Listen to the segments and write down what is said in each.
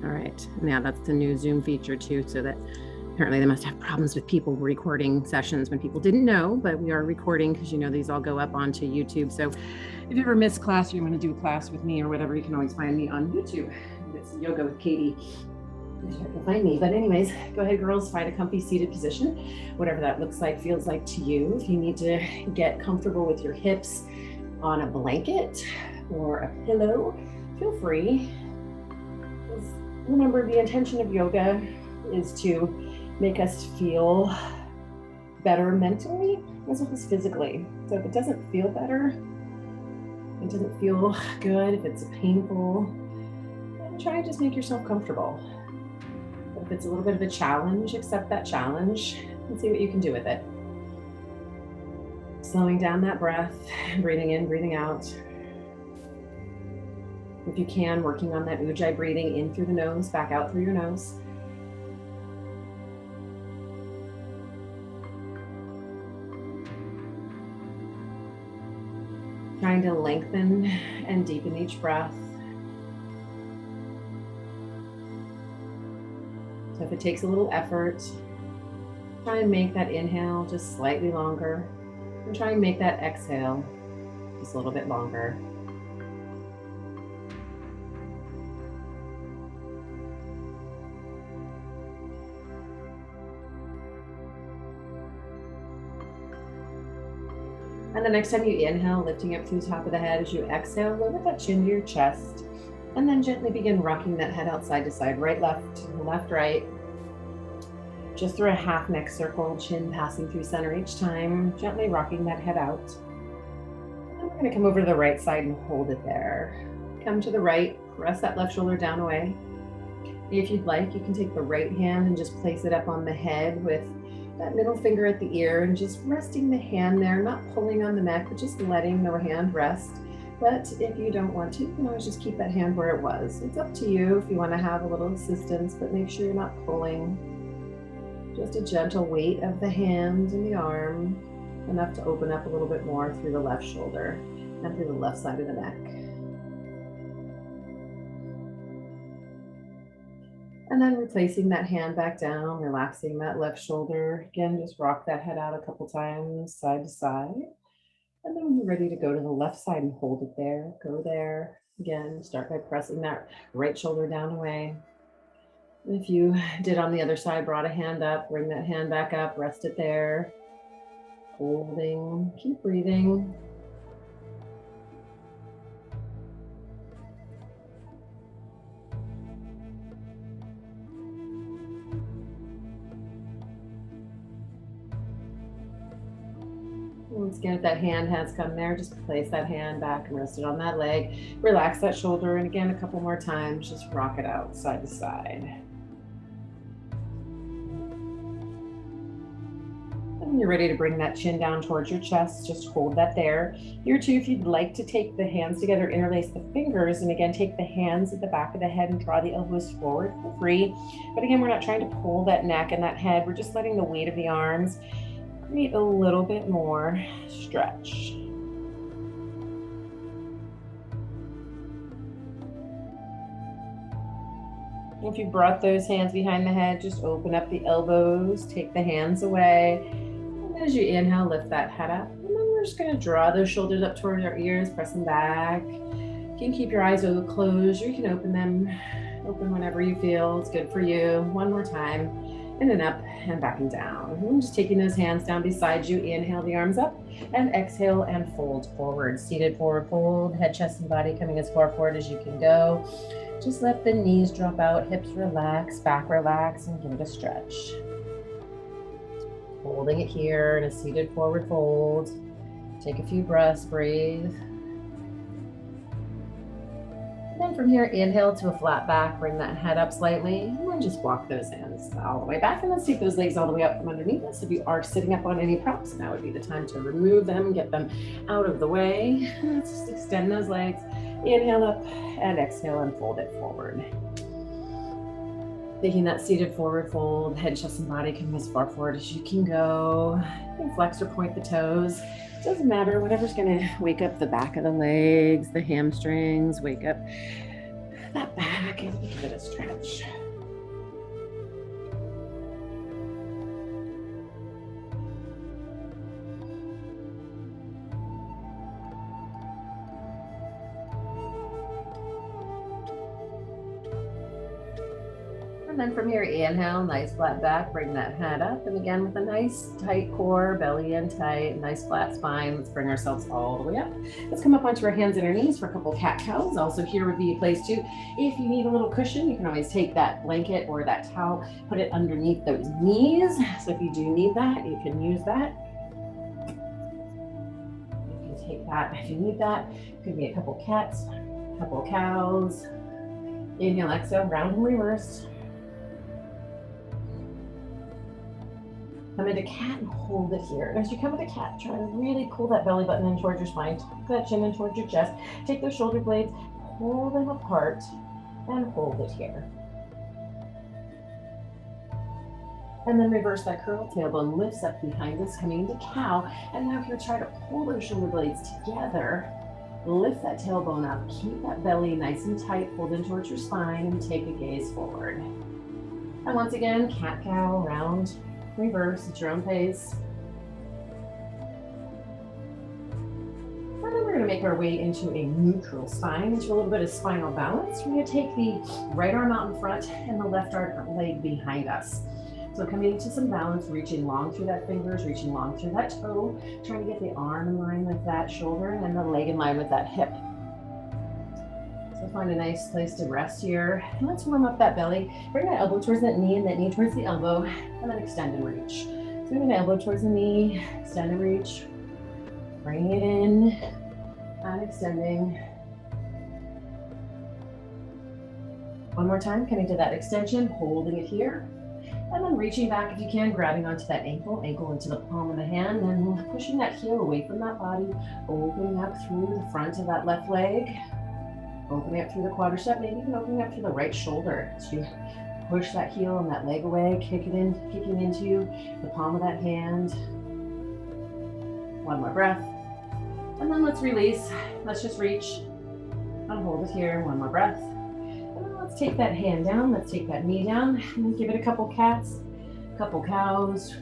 All right. Now that's the new Zoom feature too, so that apparently they must have problems with people recording sessions when people didn't know, but we are recording because these all go up onto YouTube. So if you ever miss class or you want to do a class with me or whatever, you can always find me on YouTube. It's Yoga with Katie. You can find me. But anyways, go ahead, girls, find a comfy seated position, whatever that looks like, feels like to you. If you need to get comfortable with your hips on a blanket or a pillow, feel free. Remember, the intention of yoga is to make us feel better mentally as well as physically. So if it doesn't feel better, it doesn't feel good, if it's painful, then try and just make yourself comfortable. But if it's a little bit of a challenge, accept that challenge and see what you can do with it. Slowing down that breath, breathing in, breathing out. If you can, working on that Ujjayi breathing in through the nose, back out through your nose. Trying to lengthen and deepen each breath. So if it takes a little effort, try and make that inhale just slightly longer, and try and make that exhale just a little bit longer. And the next time you inhale, lifting up through the top of the head, as you exhale, lower that chin to your chest, and then gently begin rocking that head out side to side, right, left, right. Just through a half neck circle, chin passing through center each time, gently rocking that head out. And we're gonna come over to the right side and hold it there. Come to the right, press that left shoulder down away. If you'd like, you can take the right hand and just place it up on the head with that middle finger at the ear and just resting the hand there, not pulling on the neck, but just letting the hand rest. But if you don't want to, you can always just keep that hand where it was. It's up to you if you want to have a little assistance, but make sure you're not pulling. Just a gentle weight of the hand and the arm, enough to open up a little bit more through the left shoulder and through the left side of the neck. And then replacing that hand back down, relaxing that left shoulder. Again, just rock that head out a couple times, side to side. And then when you're ready to go to the left side and hold it there, go there. Again, start by pressing that right shoulder down away. And if you did on the other side, brought a hand up, bring that hand back up, rest it there. Holding, keep breathing. Once again, if that hand has come there, just place that hand back and rest it on that leg. Relax that shoulder, and again, a couple more times, just rock it out side to side. And when you're ready to bring that chin down towards your chest, just hold that there. Here too, if you'd like to take the hands together, interlace the fingers, and again, take the hands at the back of the head and draw the elbows forward, feel free. But again, we're not trying to pull that neck and that head, we're just letting the weight of the arms create a little bit more stretch. If you brought those hands behind the head, just open up the elbows, take the hands away. And as you inhale, lift that head up. And then we're just gonna draw those shoulders up towards our ears, press them back. You can keep your eyes closed, or you can open them, open whenever you feel it's good for you. One more time. In and up and back and down. And just taking those hands down beside you, inhale the arms up and exhale and fold forward. Seated forward fold, head, chest, and body coming as far forward as you can go. Just let the knees drop out, hips relax, back relax, and give it a stretch. Holding it here in a seated forward fold. Take a few breaths, breathe. Then from here, inhale to a flat back, bring that head up slightly, and then just walk those hands all the way back. And let's take those legs all the way up from underneath us. If you are sitting up on any props, now would be the time to remove them, get them out of the way. Let's just extend those legs. Inhale up and exhale and fold it forward. Taking that seated forward fold, head, chest, and body coming as far forward as you can go. You can flex or point the toes. Doesn't matter, whatever's gonna wake up the back of the legs, the hamstrings, wake up that back and give it a stretch. And then from here, inhale, nice flat back, bring that head up. And again, with a nice tight core, belly in tight, nice flat spine. Let's bring ourselves all the way up. Let's come up onto our hands and our knees for a couple cat cows. Also here would be a place too, if you need a little cushion, you can always take that blanket or that towel, put it underneath those knees. So if you do need that, you can use that. You can take that if you need that. Could be a couple cats, a couple cows. Inhale, exhale, round and reverse. Come into cat and hold it here. As you come into cat, try to really pull that belly button in towards your spine, tuck that chin in towards your chest, take those shoulder blades, pull them apart, and hold it here. And then reverse that curl, tailbone lifts up behind us, coming into cow. And now here, try to pull those shoulder blades together, lift that tailbone up, keep that belly nice and tight, pulled in towards your spine, and take a gaze forward. And once again, cat, cow, round, reverse at your own pace. And then we're going to make our way into a neutral spine, into a little bit of spinal balance. We're going to take the right arm out in front and the left arm leg behind us. So coming into some balance, reaching long through that fingers, reaching long through that toe, trying to get the arm in line with that shoulder and the leg in line with that hip. So find a nice place to rest here. And let's warm up that belly. Bring that elbow towards that knee and that knee towards the elbow, and then extend and reach. So bring the elbow towards the knee, extend and reach. Bringing it in and extending. One more time, coming to that extension, holding it here. And then reaching back if you can, grabbing onto that ankle into the palm of the hand, and pushing that heel away from that body, opening up through the front of that left leg, opening up through the quadricep, maybe even opening up through the right shoulder as you push that heel and that leg away, kicking into the palm of that hand. One more breath. And then let's release. Let's just reach and hold it here. One more breath. Let's take that hand down, let's take that knee down, and give it a couple cats, a couple cows.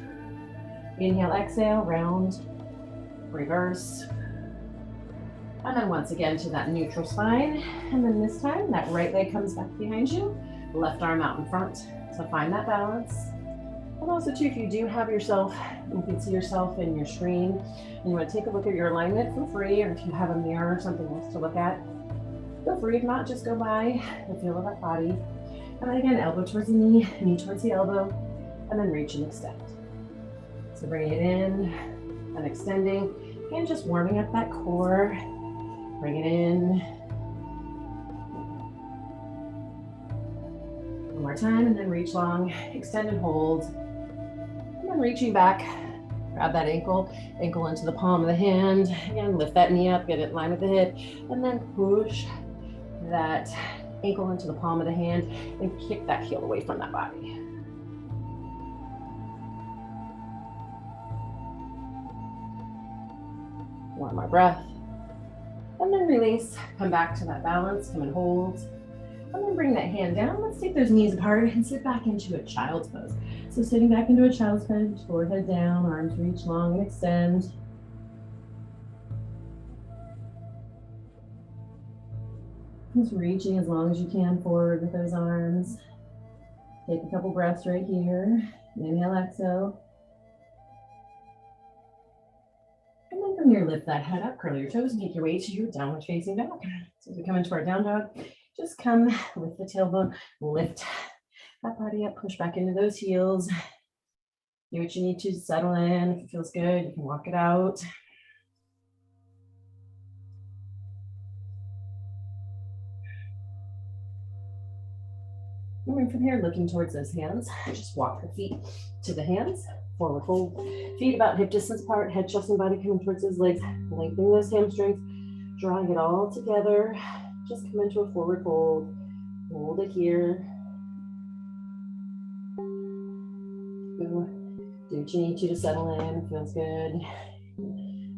Inhale, exhale, round, reverse. And then once again to that neutral spine. And then this time, that right leg comes back behind you, left arm out in front. So find that balance. And also too, if you do have yourself, you can see yourself in your screen, and you want to take a look at your alignment for free, or if you have a mirror or something else to look at, feel free. If not, just go by the feel of that body. And then again, elbow towards the knee, knee towards the elbow, and then reach and extend. So bringing it in and extending, and just warming up that core. Bring it in. One more time, and then reach long, extend and hold. And then reaching back, grab that ankle into the palm of the hand. Again, lift that knee up, get it in line with the hip, and then push that ankle into the palm of the hand and kick that heel away from that body. One more breath. And then release, come back to that balance, come and hold. And then bring that hand down. Let's take those knees apart and sit back into a child's pose. So sitting back into a child's pose, forehead down, arms reach long and extend. Just reaching as long as you can forward with those arms. Take a couple breaths right here. Inhale, exhale. And then from here, lift that head up, curl your toes, and make your way to your downward facing dog. So as we come into our down dog, just come with the tailbone, lift that body up, push back into those heels. Do what you need to settle in. If it feels good, you can walk it out. And then from here, looking towards those hands, just walk the feet to the hands, forward fold. Feet about hip distance apart, head, chest, and body coming towards those legs, lengthening those hamstrings, drawing it all together. Just come into a forward fold, hold it here. Do what you need to settle in, it feels good.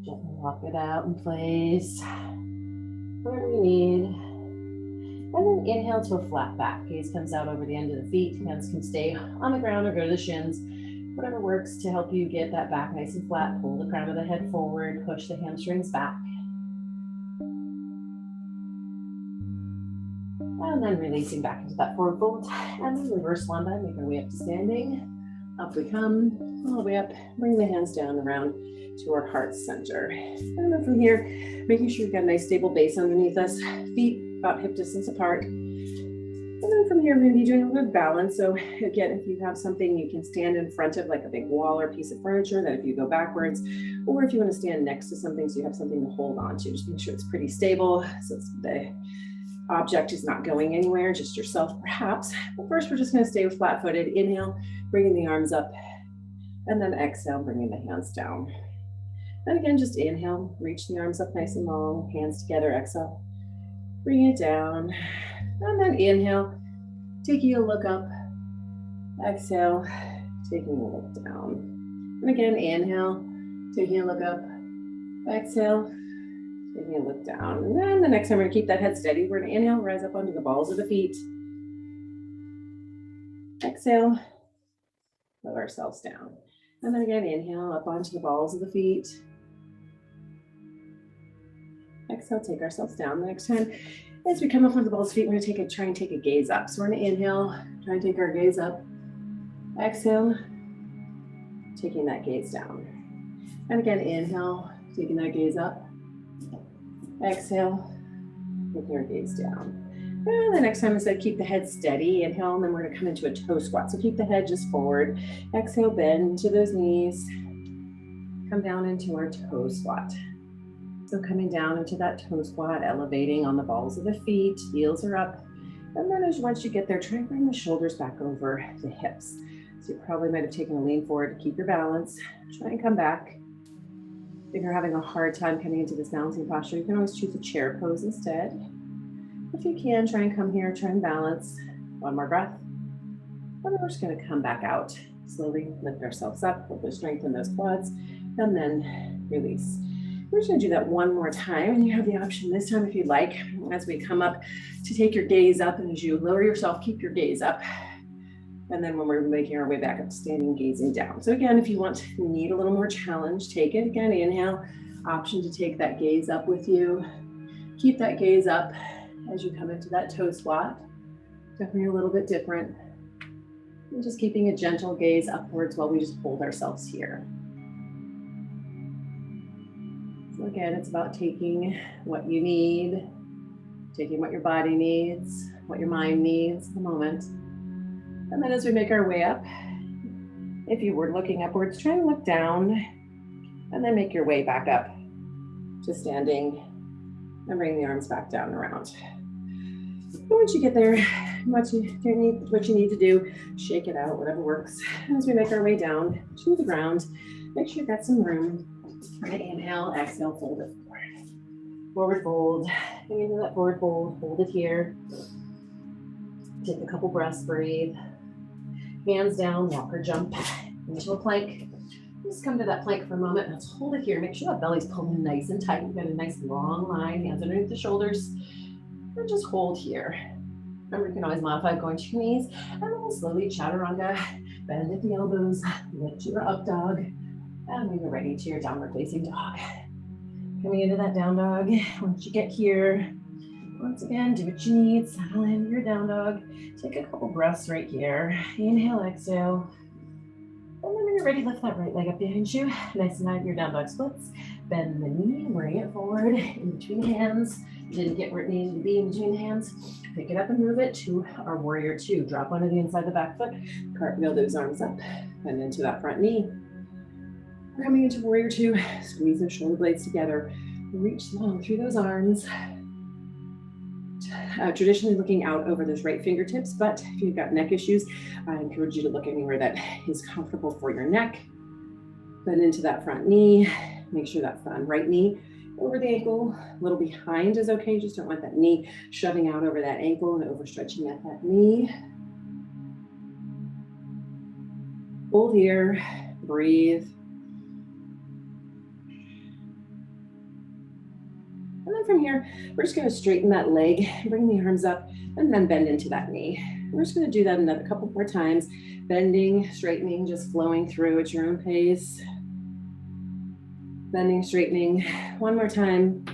Gently walk it out in place, whatever you need. And then Inhale to a flat back. Gaze comes out over the end of the feet. Hands can stay on the ground or go to the shins. Whatever works to help you get that back nice and flat. Pull the crown of the head forward. Push the hamstrings back. And then releasing back into that forward fold. And then reverse lunge. Make our way up to standing. Up we come, all the way up. Bring the hands down around to our heart center. And then from here, making sure you've got a nice stable base underneath us. Feet about hip distance apart. And then from here, we're going to be doing a little bit of balance. So again, if you have something you can stand in front of, like a big wall or piece of furniture, that if you go backwards, or if you want to stand next to something so you have something to hold on to, just make sure it's pretty stable. So the object is not going anywhere, just yourself perhaps. But first, we're just going to stay flat-footed. Inhale, bringing the arms up, and then exhale, bringing the hands down. And again, just inhale, reach the arms up nice and long, hands together, exhale, bring it down. And then inhale, taking a look up, exhale, taking a look down. And again, inhale, taking a look up, exhale, taking a look down. And then the next time we're gonna keep that head steady. We're gonna inhale, rise up onto the balls of the feet. Exhale, let ourselves down. And then again, inhale up onto the balls of the feet. Exhale, take ourselves down. The next time, as we come up onto the balls of the feet, we're gonna try and take a gaze up. So we're gonna inhale, try and take our gaze up. Exhale, taking that gaze down. And again, inhale, taking that gaze up. Exhale, taking our gaze down. And the next time, instead, keep the head steady. Inhale, and then we're gonna come into a toe squat. So keep the head just forward. Exhale, bend to those knees. Come down into our toe squat. So coming down into that toe squat, elevating on the balls of the feet, heels are up. And then once you get there, try and bring the shoulders back over the hips. So you probably might have taken a lean forward to keep your balance. Try and come back. If you're having a hard time coming into this balancing posture, you can always choose a chair pose instead. If you can, try and come here, try and balance. One more breath. And then we're just gonna come back out. Slowly lift ourselves up, we'll strengthen those quads, and then release. We're just gonna do that one more time, and you have the option this time if you'd like, as we come up, to take your gaze up, and as you lower yourself, keep your gaze up. And then when we're making our way back up to standing, gazing down. So again, if you need a little more challenge, take it. Again, inhale, option to take that gaze up with you. Keep that gaze up as you come into that toe squat. Definitely a little bit different. And just keeping a gentle gaze upwards while we just hold ourselves here. So again, it's about taking what you need, taking what your body needs, what your mind needs at the moment. And then as we make our way up, if you were looking upwards, try and look down and then make your way back up to standing and bring the arms back down and around. And once you get there, what you need to do, shake it out, whatever works. As we make our way down to the ground, make sure you've got some room. Inhale, exhale, fold it forward. Forward fold, and into that forward fold, hold it here. Take a couple breaths, breathe. Hands down, walk or jump into a plank. Just come to that plank for a moment. Let's hold it here. Make sure that belly's pulling nice and tight. You've got a nice long line, hands underneath the shoulders. And just hold here. Remember, you can always modify going to your knees. And then we'll slowly chaturanga, bend at the elbows, lift your up dog. And when you're ready to your downward facing dog. Coming into that down dog. Once you get here, once again, do what you need. Settle in your down dog. Take a couple breaths right here. Inhale, exhale. And then when you're ready, lift that right leg up behind you. Nice and high, your down dog splits. Bend the knee, bring it forward in between the hands. Didn't get where it needed to be in between the hands. Pick it up and move it to our warrior two. Drop onto the inside of the back foot. Cartwheel those arms up and into that front knee. We're coming into warrior two. Squeeze those shoulder blades together. Reach long through those arms. Traditionally looking out over those right fingertips, but if you've got neck issues, I encourage you to look anywhere that is comfortable for your neck. Bend into that front knee. Make sure that front right knee over the ankle, a little behind is okay. Just don't want that knee shoving out over that ankle and overstretching at that knee. Hold here, breathe. And then from from here, we're just gonna straighten that leg, bring the arms up, and then bend into that knee. We're just gonna do that another couple more times, bending, straightening, just flowing through at your own pace. Bending, straightening, one more time.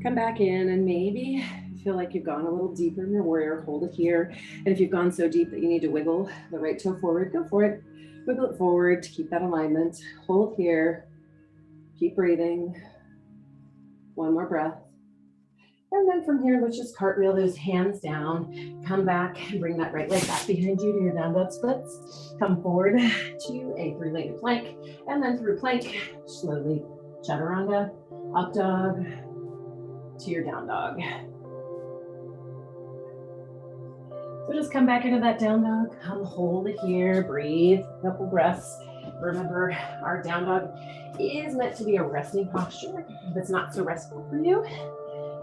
Come back in, and maybe feel like you've gone a little deeper in your warrior, hold it here. And if you've gone so deep that you need to wiggle the right toe forward, go for it. Wiggle it forward to keep that alignment. Hold here, keep breathing. One more breath. And then from here, let's just cartwheel those hands down. Come back and bring that right leg back behind you to your down dog splits. Come forward to a three-legged plank, and then through plank, slowly chaturanga, up dog, to your down dog. So just come back into that down dog, come hold it here, breathe, a couple breaths. Remember, our down dog is meant to be a resting posture. If it's not so restful for you,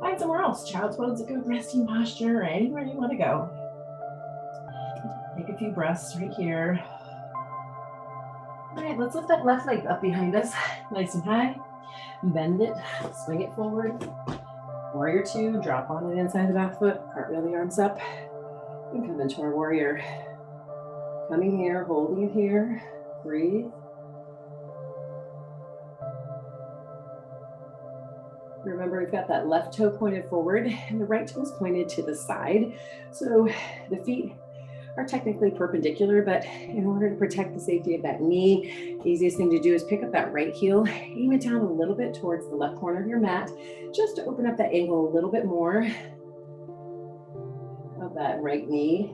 find somewhere else. Child's pose's a good resting posture, or anywhere you want to go. Take a few breaths right here. All right, let's lift that left leg up behind us, nice and high. Bend it, swing it forward. Warrior two, drop on the inside of the back foot, cartwheel the arms up, and come into our warrior. Coming here, holding it here, breathe. Remember, we've got that left toe pointed forward and the right toe is pointed to the side. So the feet are technically perpendicular, but in order to protect the safety of that knee, the easiest thing to do is pick up that right heel, aim it down a little bit towards the left corner of your mat, just to open up that angle a little bit more of that right knee.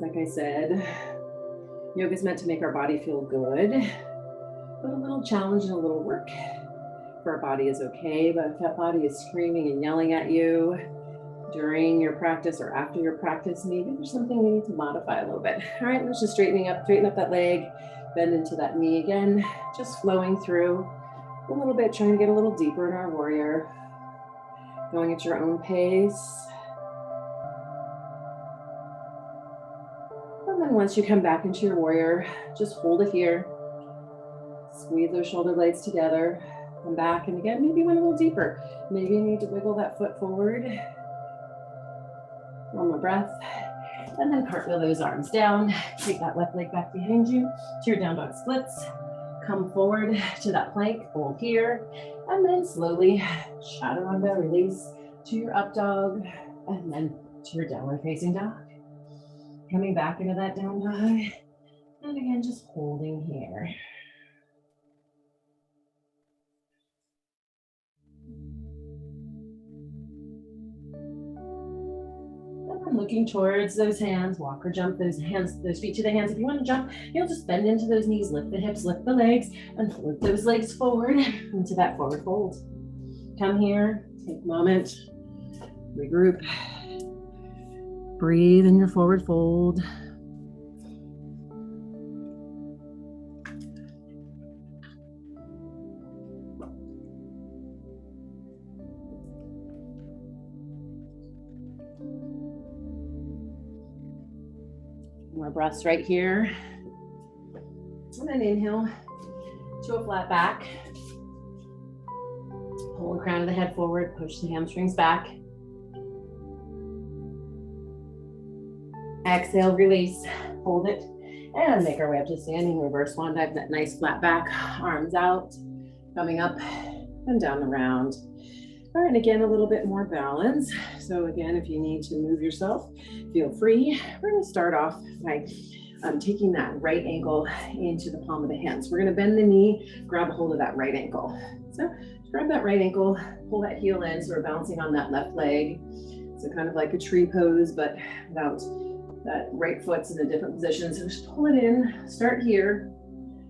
Like I said, yoga is meant to make our body feel good, but a little challenge and a little work for our body is okay. But if that body is screaming and yelling at you during your practice or after your practice, maybe there's something we need to modify a little bit. All right, let's just straighten up that leg, bend into that knee again, just flowing through a little bit, trying to get a little deeper in our warrior, going at your own pace. And then once you come back into your warrior, just hold it here. Squeeze those shoulder blades together. Come back, and again, maybe went a little deeper. Maybe you need to wiggle that foot forward. One more breath. And then cartwheel those arms down. Take that left leg back behind you to your down dog splits. Come forward to that plank, hold here. And then slowly, chaturanga, release to your up dog. And then to your downward facing dog. Coming back into that down dog. And again, just holding here. And looking towards those hands, walk or jump those hands, those feet to the hands. If you want to jump, you'll just bend into those knees, lift the hips, lift the legs, and float those legs forward into that forward fold. Come here, take a moment, regroup. Breathe in your forward fold. More breaths right here. And then inhale to a flat back. Pull the crown of the head forward, push the hamstrings back. Exhale, release, hold it, and make our way up to standing reverse swan dive, that nice flat back, arms out, coming up and down the round. All right, and again, a little bit more balance. So again, if you need to move yourself, feel free. We're gonna start off by taking that right ankle into the palm of the hand. So we're gonna bend the knee, grab a hold of that right ankle. So grab that right ankle, pull that heel in, so we're bouncing on that left leg. So kind of like a tree pose, but without that right foot's in a different position. So just pull it in, start here.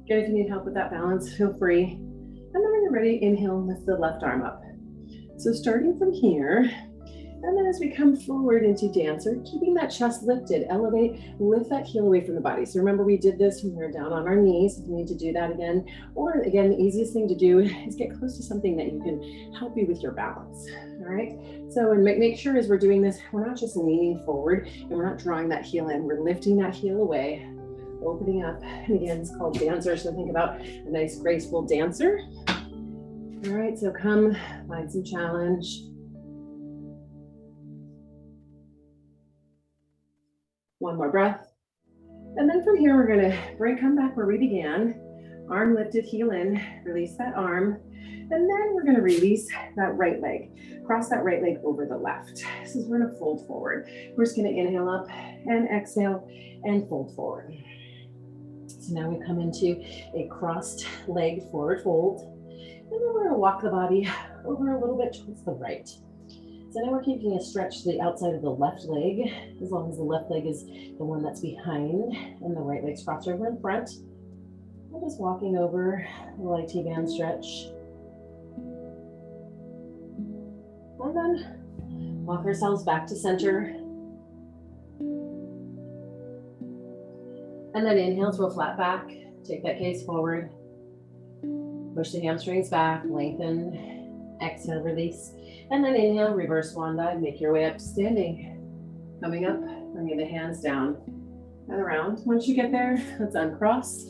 Again, if you need help with that balance, feel free. And then when you're ready, inhale, lift the left arm up. So starting from here, and then as we come forward into dancer, keeping that chest lifted, elevate, lift that heel away from the body. So remember, we did this when we were down on our knees. If you need to do that again, or again, the easiest thing to do is get close to something that you can help you with your balance. All right. So, and make sure as we're doing this, we're not just leaning forward and we're not drawing that heel in. We're lifting that heel away, opening up. And again, it's called dancer. So think about a nice graceful dancer. All right, so come find some challenge. One more breath. And then from here, we're gonna come back where we began. Arm lifted, heel in, release that arm. And then we're gonna release that right leg. Cross that right leg over the left. This is we're gonna fold forward. We're just gonna inhale up and exhale and fold forward. So now we come into a crossed leg forward fold. And then we're gonna walk the body over a little bit towards the right. So now we're keeping a stretch to the outside of the left leg, as long as the left leg is the one that's behind and the right leg's crossed over in front. We're just walking over a light T-band stretch. And then walk ourselves back to center. And then inhale to a flat back. Take that gaze forward. Push the hamstrings back, lengthen. Exhale, release. And then inhale, reverse swan dive. Make your way up to standing. Coming up, bringing the hands down and around. Once you get there, let's uncross.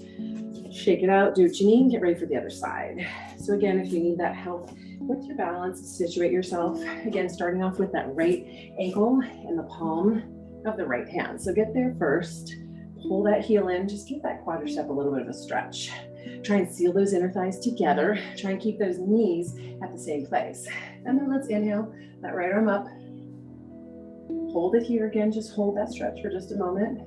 Shake it out, do what you need, get ready for the other side. So again, if you need that help with your balance, situate yourself. Again, starting off with that right ankle in the palm of the right hand. So get there first, pull that heel in, just give that quadricep a little bit of a stretch. Try and seal those inner thighs together. Try and keep those knees at the same place. And then let's inhale that right arm up. Hold it here again, just hold that stretch for just a moment.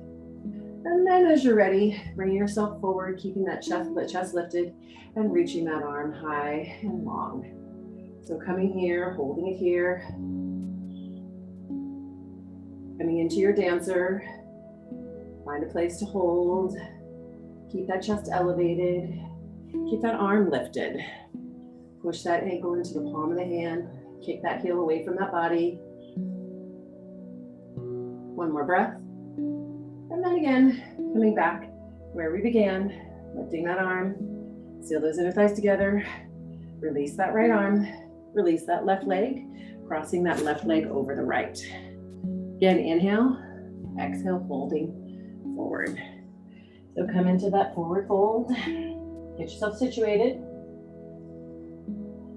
And then as you're ready, bring yourself forward, keeping that chest lifted and reaching that arm high and long. So coming here, holding it here. Coming into your dancer. Find a place to hold. Keep that chest elevated. Keep that arm lifted. Push that ankle into the palm of the hand. Kick that heel away from that body. One more breath. And then again, coming back where we began, lifting that arm, seal those inner thighs together, release that right arm, release that left leg, crossing that left leg over the right. Again, inhale, exhale, folding forward. So come into that forward fold, get yourself situated.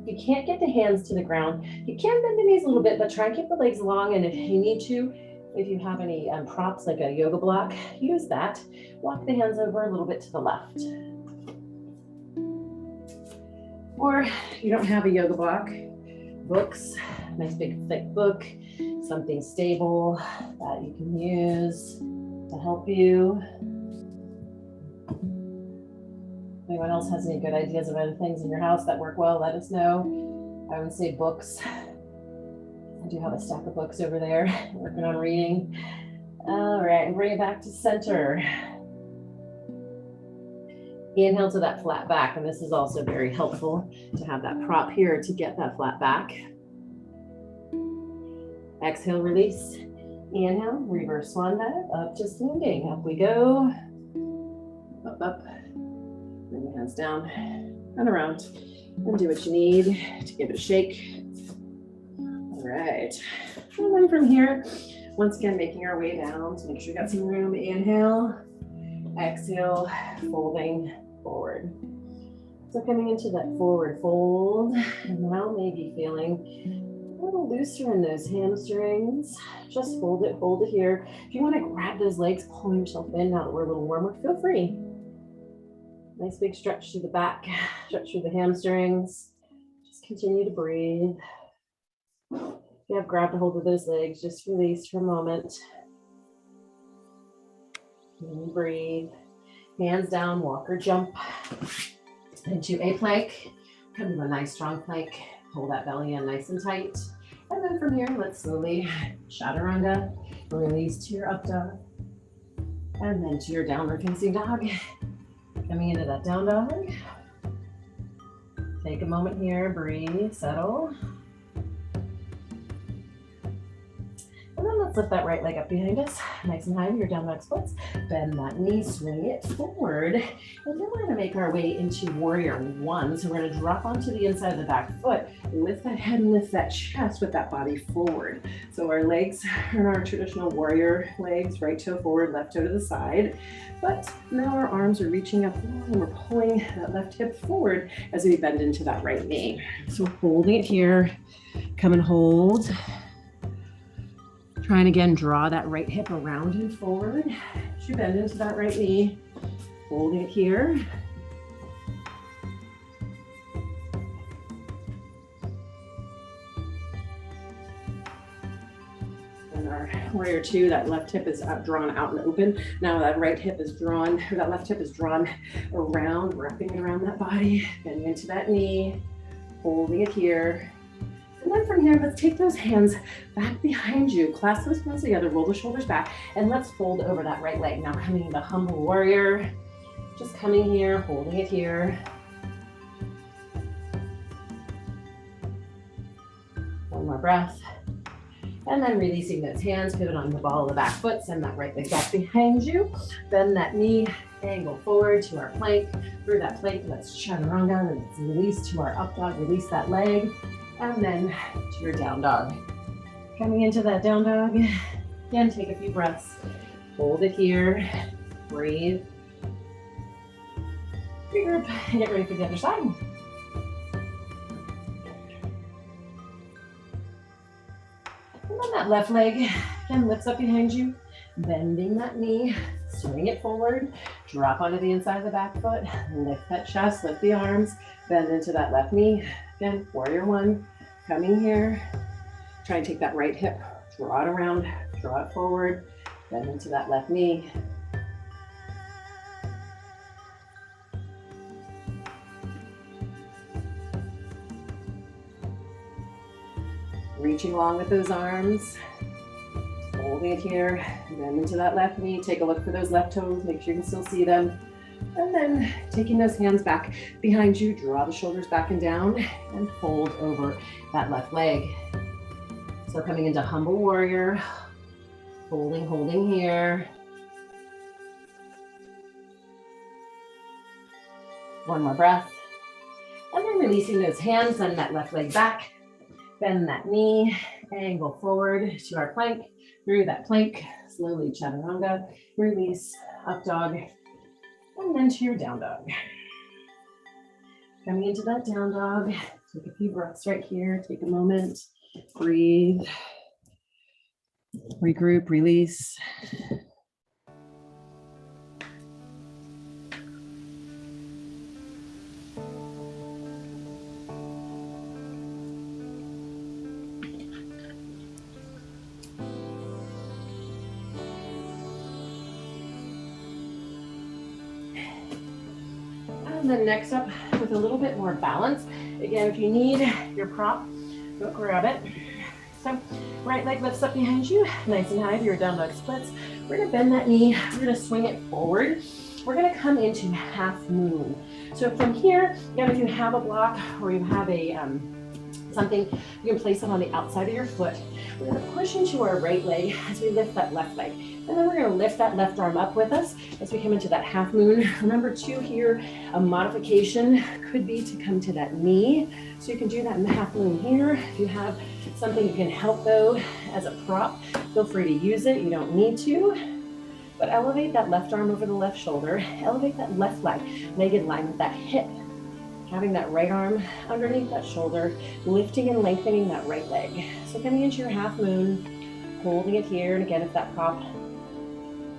If you can't get the hands to the ground, you can bend the knees a little bit, but try and keep the legs long, and if you need to, if you have any props like a yoga block, use that. Walk the hands over a little bit to the left. Or you don't have a yoga block, books, nice big thick book, something stable that you can use to help you. If anyone else has any good ideas of other things in your house that work well, let us know. I would say books. I do have a stack of books over there, working on reading. All right, and bring it back to center. Inhale to that flat back, and this is also very helpful to have that prop here to get that flat back. Exhale, release. Inhale, reverse swan dive, up to standing. Up we go. Up, up. Bring the hands down and around. And do what you need to give it a shake. All right. And then from here, once again, making our way down. So make sure you got some room. Inhale, exhale, folding forward. So coming into that forward fold, and now maybe feeling a little looser in those hamstrings. Just hold it here. If you want to grab those legs, pull yourself in now that we're a little warmer, feel free. Nice big stretch through the back, stretch through the hamstrings. Just continue to breathe. If you have grabbed a hold of those legs, just release for a moment. And breathe. Hands down, walk or jump into a plank. Come to a nice strong plank. Hold that belly in nice and tight. And then from here, let's slowly chaturanga. Release to your up dog. And then to your downward facing dog. Coming into that down dog. Take a moment here, breathe, settle. And then let's Let's lift that right leg up behind us, nice and high, your down dog splits. Bend that knee, swing it forward. And then we're gonna make our way into warrior one. So we're gonna drop onto the inside of the back foot, lift that head and lift that chest with that body forward. So our legs are our traditional warrior legs, right toe forward, left toe to the side. But now our arms are reaching up and we're pulling that left hip forward as we bend into that right knee. So holding it here, come and hold. Try and again, draw that right hip around and forward as you bend into that right knee. Holding it here. And our warrior two, that left hip is drawn out and open. Now that right hip is drawn, or that left hip is drawn around, wrapping it around that body, bending into that knee, holding it here. And then from here, let's take those hands back behind you, clasp those hands together, roll the shoulders back, and let's fold over that right leg. Now coming into humble warrior, just coming here, holding it here. One more breath. And then releasing those hands, pivot on the ball of the back foot, send that right leg back behind you, bend that knee, angle forward to our plank. Through that plank, let's chaturanga, and let's release to our up dog, release that leg. And then to your down dog. Coming into that down dog, again, take a few breaths. Hold it here, breathe. Regroup and get ready for the other side. And then that left leg, again, lifts up behind you, bending that knee, swing it forward, drop onto the inside of the back foot, lift that chest, lift the arms, bend into that left knee. Again, warrior one, coming here. Try and take that right hip, draw it around, draw it forward, bend into that left knee. Reaching along with those arms, holding it here, bend into that left knee. Take a look for those left toes, make sure you can still see them. And then taking those hands back behind you, draw the shoulders back and down and fold over that left leg. So coming into humble warrior, holding here. One more breath. And then releasing those hands, send that left leg back, bend that knee, angle forward to our plank. Through that plank, slowly chaturanga, release, up dog, and then to your down dog. Coming into that down dog, take a few breaths right here, take a moment, breathe, regroup, release. And then next up, with a little bit more balance. Again, if you need your prop, go grab it. So right leg lifts up behind you, nice and high to your down dog splits. We're gonna bend that knee, we're gonna swing it forward. We're gonna come into half moon. So from here, again, if you have a block or you have a something, you can place it on the outside of your foot. We're gonna push into our right leg as we lift that left leg. And then we're gonna lift that left arm up with us as we come into that half moon. Remember too here, a modification could be to come to that knee. So you can do that in the half moon here. If you have something you can help though as a prop, feel free to use it, you don't need to. But elevate that left arm over the left shoulder, elevate that left leg in line with that hip. Having that right arm underneath that shoulder, lifting and lengthening that right leg. So coming into your half moon, holding it here. And again, if that prop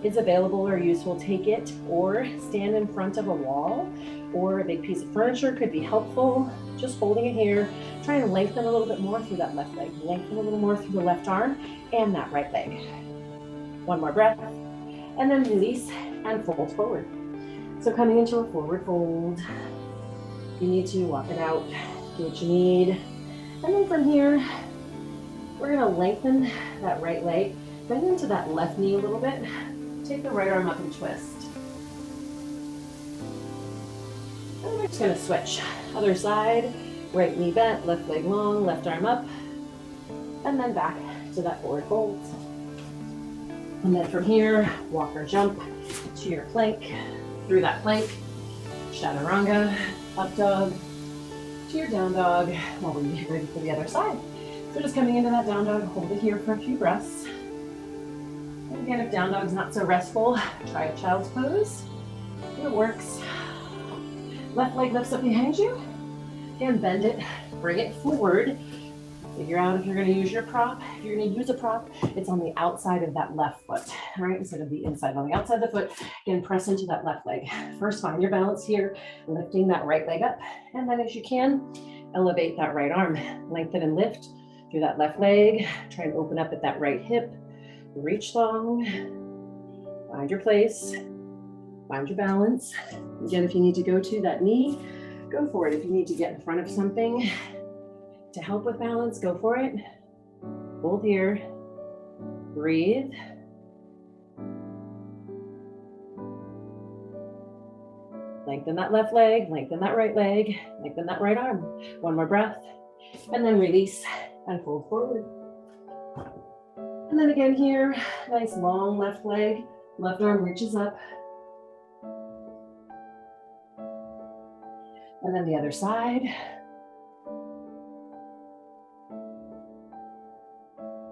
is available or useful, take it or stand in front of a wall or a big piece of furniture could be helpful. Just holding it here. Try and lengthen a little bit more through that left leg. Lengthen a little more through the left arm and that right leg. One more breath. And then release and fold forward. So coming into a forward fold. If you need to, walk it out, do what you need. And then from here, we're gonna lengthen that right leg, bend into that left knee a little bit. Take the right arm up and twist. And we're just gonna switch. Other side, right knee bent, left leg long, left arm up, and then back to that forward fold. And then from here, walk or jump to your plank, through that plank, chaturanga, up dog, to your down dog while we get ready for the other side. So just coming into that down dog, hold it here for a few breaths. And again, if down dog's not so restful, try a child's pose. It works. Left leg lifts up behind you. Again, bend it, bring it forward. Figure out if you're going to use your prop. If you're going to use a prop, it's on the outside of that left foot, right? Instead of the inside, on the outside of the foot. Again, press into that left leg. First, find your balance here, lifting that right leg up. And then as you can, elevate that right arm. Lengthen and lift through that left leg. Try and open up at that right hip. Reach long. Find your place. Find your balance. Again, if you need to go to that knee, go for it. If you need to get in front of something to help with balance, go for it. Hold here. Breathe. Lengthen that left leg, lengthen that right leg, lengthen that right arm. One more breath. And then release and fold forward. And then again here, nice long left leg, left arm reaches up. And then the other side.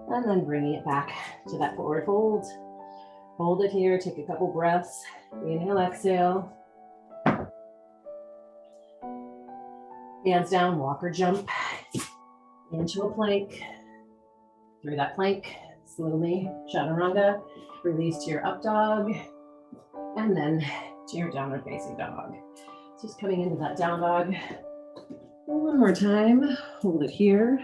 And then bringing it back to that forward fold. Hold it here, take a couple breaths. Inhale, exhale. Hands down, walk or jump into a plank. Through that plank, slowly, chaturanga. Release to your up dog. And then to your downward facing dog. Just coming into that down dog. One more time, hold it here.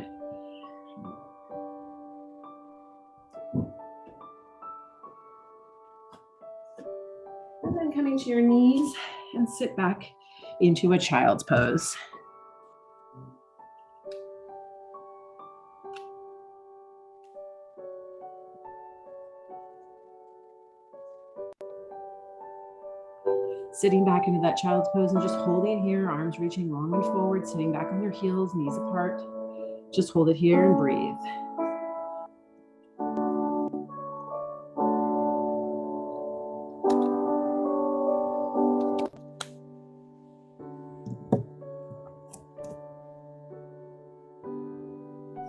And then coming to your knees and sit back into a child's pose. Sitting back into that child's pose and just holding it here, arms reaching long and forward, sitting back on your heels, knees apart. Just hold it here and breathe.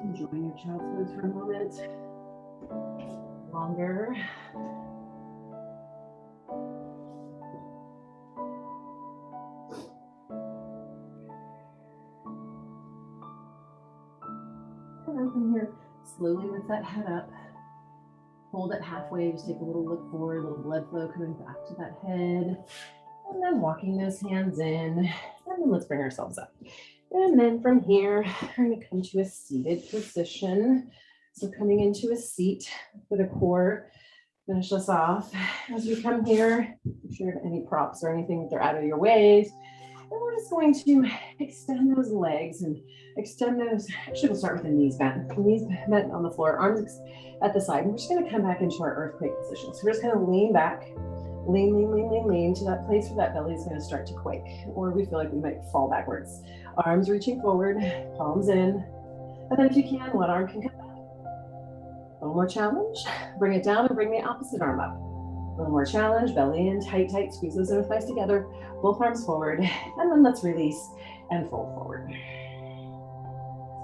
Enjoying your child's pose for a moment. Longer. From here, slowly lift that head up. Hold it halfway, just take a little look forward, a little blood flow coming back to that head. And then walking those hands in. And then let's bring ourselves up. And then from here, we're going to come to a seated position. So coming into a seat for the core, finish us off. As we come here, make sure you have any props or anything that are out of your way. And we're just going to extend those legs and extend those. Actually, we'll start with the knees bent. Knees bent on the floor, arms at the side. And we're just going to come back into our earthquake position. So we're just going to lean back, lean to that place where that belly is going to start to quake, or we feel like we might fall backwards. Arms reaching forward, palms in. And then if you can, one arm can come back. One more challenge. Bring it down and bring the opposite arm up. A little more challenge, belly in, tight, squeeze those inner thighs together, both arms forward, and then let's release and fold forward.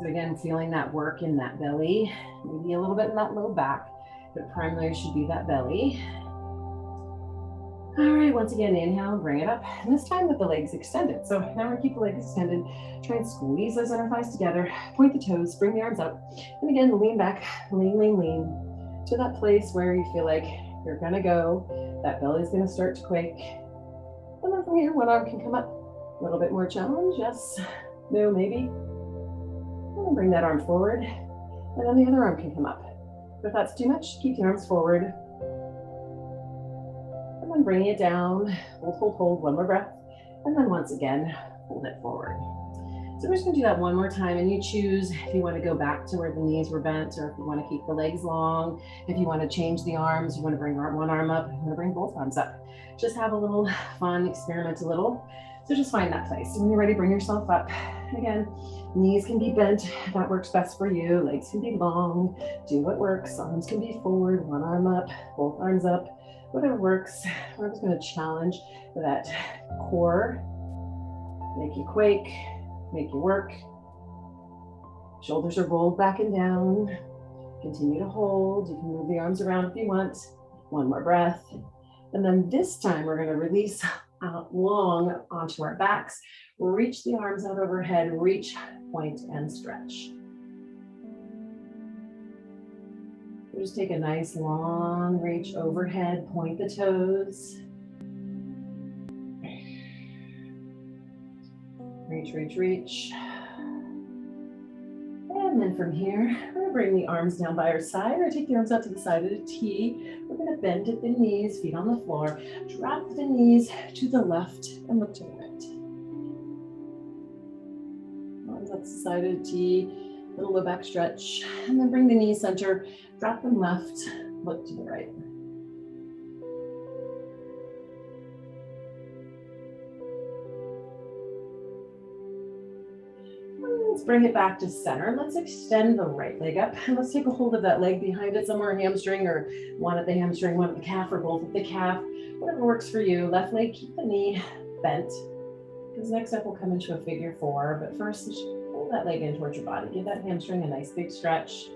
So again, feeling that work in that belly, maybe a little bit in that low back, but primarily should be that belly. All right, once again, inhale, bring it up, and this time with the legs extended. So now we're gonna keep the legs extended, try and squeeze those inner thighs together, point the toes, bring the arms up, and again, lean back, lean to that place where you feel like you're gonna go, that belly is gonna start to quake. And then from here, one arm can come up. A little bit more challenge, yes, no, maybe. And then bring that arm forward, and then the other arm can come up. If that's too much, keep the arms forward. And then bringing it down, hold, one more breath. And then once again, hold it forward. So we're just gonna do that one more time, and you choose if you wanna go back to where the knees were bent, or if you wanna keep the legs long, if you wanna change the arms, you wanna bring one arm up, you wanna bring both arms up. Just have a little fun, experiment a little. So just find that place. So when you're ready, bring yourself up. Again, Knees can be bent, that works best for you. Legs can be long, do what works. Arms can be forward, one arm up, both arms up, whatever works. We're just gonna challenge that core, make you quake, make you work. Shoulders are rolled back and down. Continue to hold. You can move the arms around if you want. One more breath. And then this time we're gonna release out long onto our backs. Reach the arms out overhead, reach, point, and stretch. We'll just take a nice long reach overhead, point the toes. Reach, reach, reach. And then from here, we're gonna bring the arms down by our side. We're gonna take the arms out to the side of the T. We're gonna bend at the knees, feet on the floor. Drop the knees to the left and look to the right. Arms up to the side of the T, little low back stretch. And then bring the knees center, drop them left, look to the right. Let's bring it back to center. Let's extend the right leg up. And let's take a hold of that leg behind it, somewhere hamstring, or one at the hamstring, one at the calf, or both at the calf. Whatever works for you. Left leg, keep the knee bent. Because next up we'll come into a figure four. But first, just pull that leg in towards your body. Give that hamstring a nice big stretch.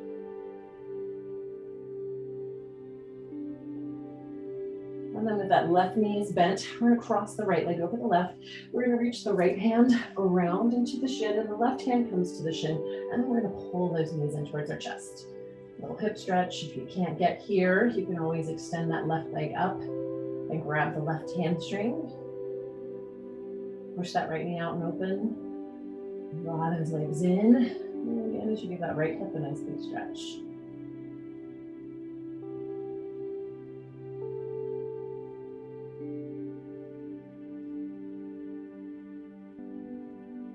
And then with that left knee is bent, we're gonna cross the right leg over the left. We're gonna reach the right hand around into the shin, and the left hand comes to the shin, and then we're gonna pull those knees in towards our chest. Little hip stretch. If you can't get here, you can always extend that left leg up and grab the left hamstring. Push that right knee out and open. Draw those legs in. And again, as you give that right hip a nice big stretch.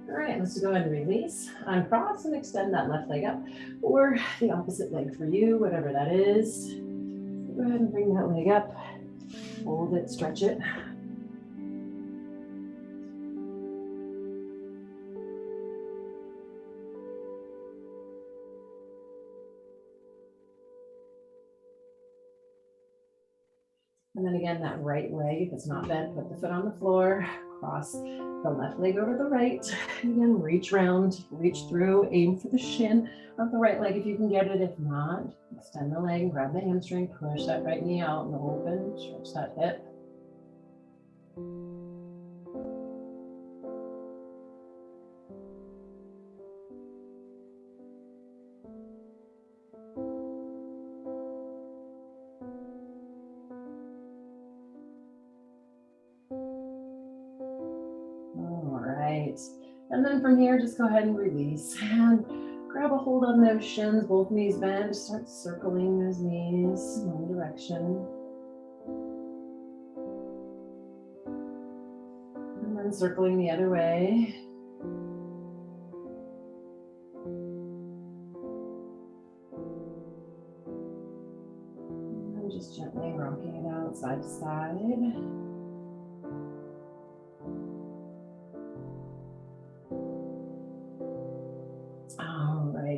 All right, let's go ahead and release. Uncross and extend that left leg up, or the opposite leg for you, whatever that is. Go ahead and bring that leg up, hold it, stretch it. And then again, that right leg, if it's not bent, put the foot on the floor, cross the left leg over the right. Again, reach round, reach through, aim for the shin of the right leg if you can get it. If not, extend the leg, grab the hamstring, push that right knee out and open, stretch that hip. And then from here, just go ahead and release and grab a hold on those shins, both knees bent. Start circling those knees in one direction. And then circling the other way. And just gently rocking it out side to side.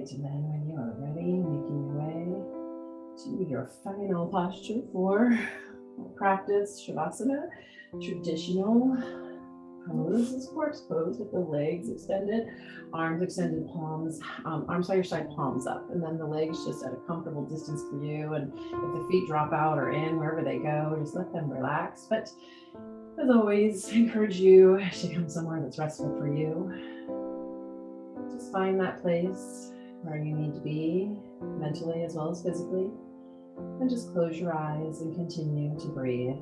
And then when you are ready, making your way to your final posture for practice Shavasana, traditional pose. This corpse pose with the legs extended, arms extended, palms, arms by your side, palms up, and then the legs just at a comfortable distance for you. And if the feet drop out or in, wherever they go, just let them relax. But as always, I encourage you to come somewhere that's restful for you. Just find that place where you need to be mentally as well as physically, and just close your eyes and continue to breathe.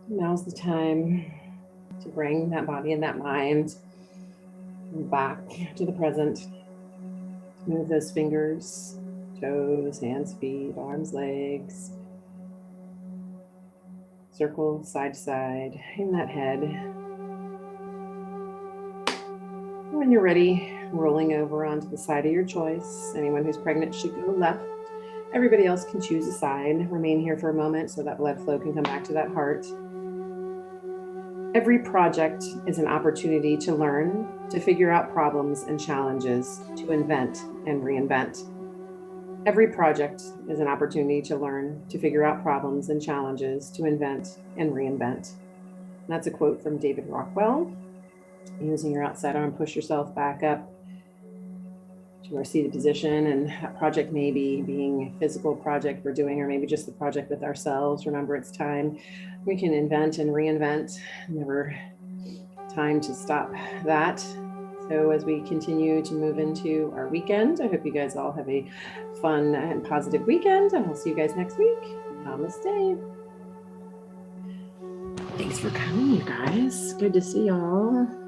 Now's the time to bring that body and that mind back to the present. Move those fingers, toes, hands, feet, arms, legs. Circle side to side in that head. When you're ready, rolling over onto the side of your choice. Anyone who's pregnant should go left. Everybody else can choose a side. Remain here for a moment so that blood flow can come back to that heart. Every project is an opportunity to learn, to figure out problems and challenges, to invent and reinvent. Every project is an opportunity to learn, to figure out problems and challenges, to invent and reinvent. And that's a quote from David Rockwell. Using your outside arm, push yourself back up to our seated position. And that project may be being a physical project we're doing, or maybe just the project with ourselves. Remember, it's time. We can invent and reinvent. Never time to stop that. So as we continue to move into our weekend, I hope you guys all have a fun and positive weekend, and I'll see you guys next week. Namaste. Thanks for coming, you guys. Good to see y'all.